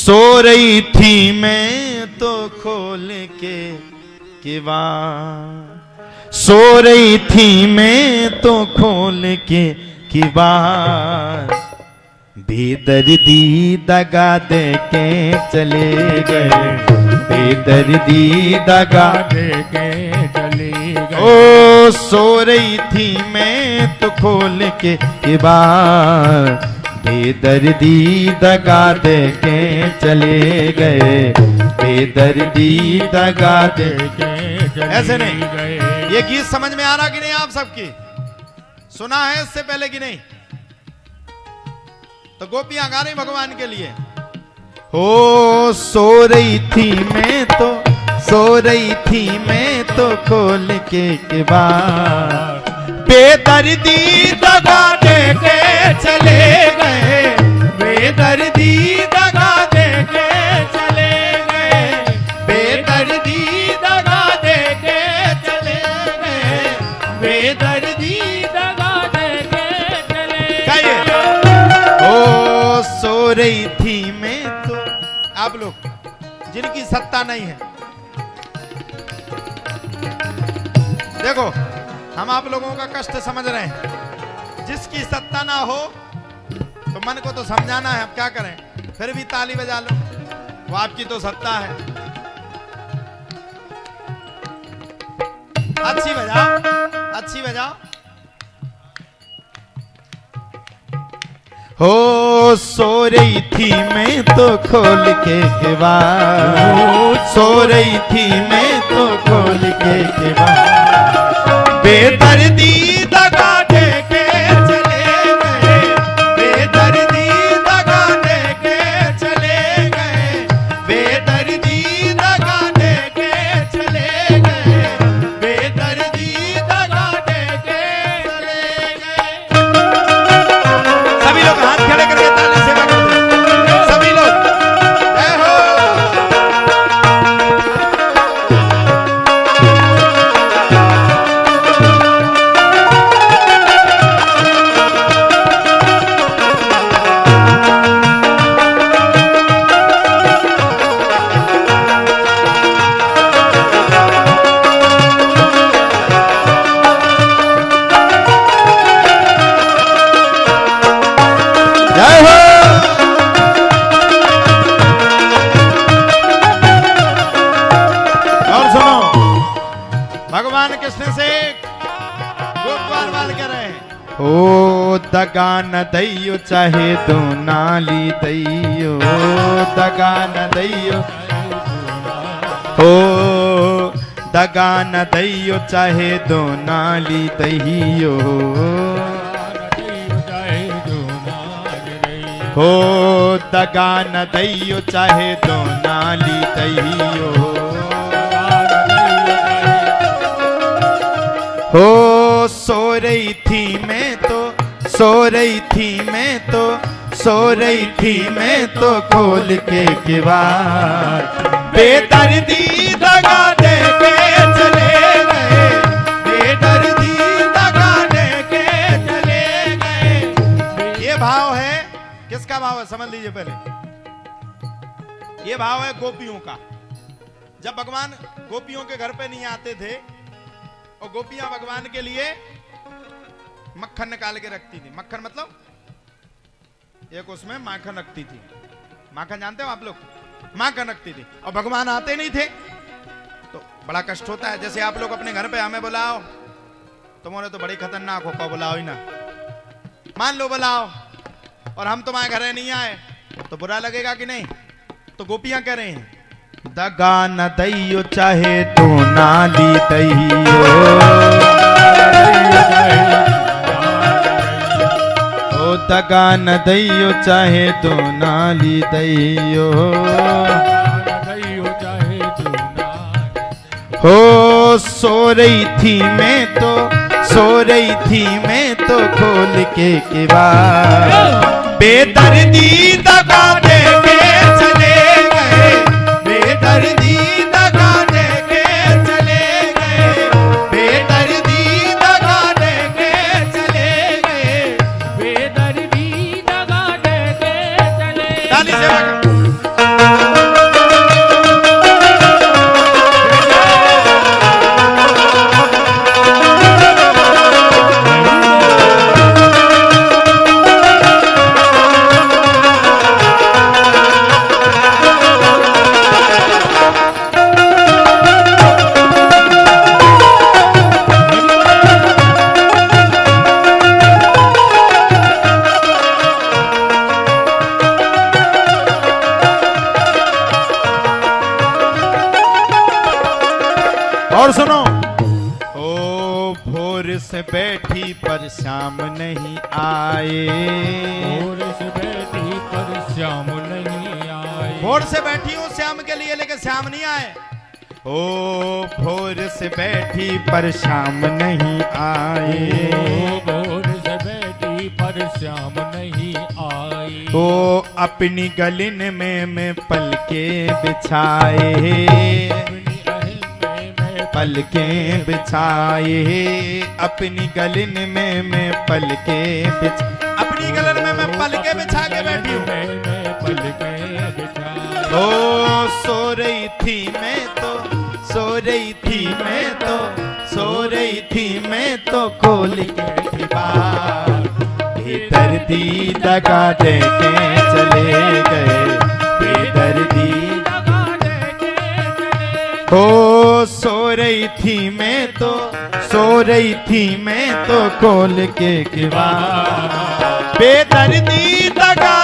सो रही थी मैं तो खोल के किवाड़, सो रही थी मैं तो खोल के किवाड़, बेदर्दी दगा दे के चले गए, बेदर्दी दगा दे के चले गए। ओ सो रही थी मैं तो खोल के किवाड़, बेदर्दी दगा दे के चले गए, बेदर्दी दगा दे के। ऐसे नहीं, ये गीत समझ में आ रहा कि नहीं आप सबकी? सुना है इससे पहले कि नहीं? तो गोपियां गा रही भगवान के लिए। ओ सो रही थी मैं तो, सो रही थी मैं तो खोल के किवाड़, बेदर्दी दगा दे के चले गए, बेदर्दी दगा दे के चले गए, बेदर्दी दगा दे के चले गए, बेदर्दी दगा दे के चले गए। ओ सो रही थी मैं तो, आप लोग जिनकी सत्ता नहीं है, देखो हम आप लोगों का कष्ट समझ रहे हैं। जिसकी सत्ता ना हो तो मन को तो समझाना है, अब क्या करें, फिर भी ताली बजा लो, वो आपकी तो सत्ता है। अच्छी बजाओ, अच्छी बजाओ। हो सो रही थी मैं तो खोल के किवाड़, सो रही थी मैं तो खोल के किवाड़, बेदर्दी दगा दे के चले गए, बेदर्दी दगा दे के चले गए, बेदर्दी दगा दे के चले गए, बेदर्दी दगा दे के चले गए। सभी लोग हाथ खड़े करके ताली से बजाते, सभी लोग जय हो। भगवान कृष्ण से गोपाल वाल कह रहे हैं, ओ दगा न दैयो चाहे दो नाली दैयो, दगा न दैयो, ओ दगा न दैयो चाहे दो नाली दैयो, हो दगा न दैयो चाहे दो नाली दैयो, हो सो रही थी मैं तो, सो रही थी मैं तो, सो रही थी मैं तो खोल के किवाड़, बेदर्दी दगा दे के चले गए, बेदर्दी दगा दे के चले गए। ये भाव है, किसका भाव है समझ लीजिए पहले। ये भाव है गोपियों का। जब भगवान गोपियों के घर पे नहीं आते थे और गोपियां भगवान के लिए मक्खन निकाल के रखती थी। मक्खन मतलब एक उसमें माखन रखती थी। माखन जानते हो आप लोग? माखन रखती थी और भगवान आते नहीं थे तो बड़ा कष्ट होता है। जैसे आप लोग अपने घर पे हमें बुलाओ, तुम्हारे तो बड़ी खतरनाक हो, बुलाओ ही ना, मान लो बुलाओ और हम तुम्हारे घर नहीं आए तो बुरा लगेगा कि नहीं? तो गोपियां कह रहे हैं, दगा न दैयो चाहे तो नाली दैयो, ओ दगा न दैयो चाहे तो नाली दैयो, हो सो रही थी मैं तो, सो रही थी मैं तो खोल के किवाड़, बेदर्दी दगा दे के चले गए, बेदर्दी दगा दे के चले गए, बेदर्दी दगा दे के चले गए, बेदर्दी दगा दे के चले गए। सुनो। ओ भोर से बैठी पर शाम नहीं आए, भोर से बैठी पर श्याम नहीं आए। भोर से बैठी हूँ श्याम के लिए लेकिन श्याम नहीं आए। ओ भोर से बैठी पर शाम नहीं आए, भोर से बैठी पर श्याम नहीं आई। ओ अपनी गलिन में मैं पलके बिछाए, अपनी अहल में मैं पलके बिछाए, अपनी गलिन में मैं पलके अपनी गलन में मैं पलके बिछा के बैठी हूँ। मैं पलके बिछा। ओ सो रही थी मैं तो, सो रही थी मैं तो, सो रही थी मैं तो खोल के बार, बेदर्दी दगा दे के चले गए, बेदर्दी दगा दे के चले। ओ सो रही थी मैं तो, सो रही थी मैं तो खोल के किवाड़, बेदर्दी दगा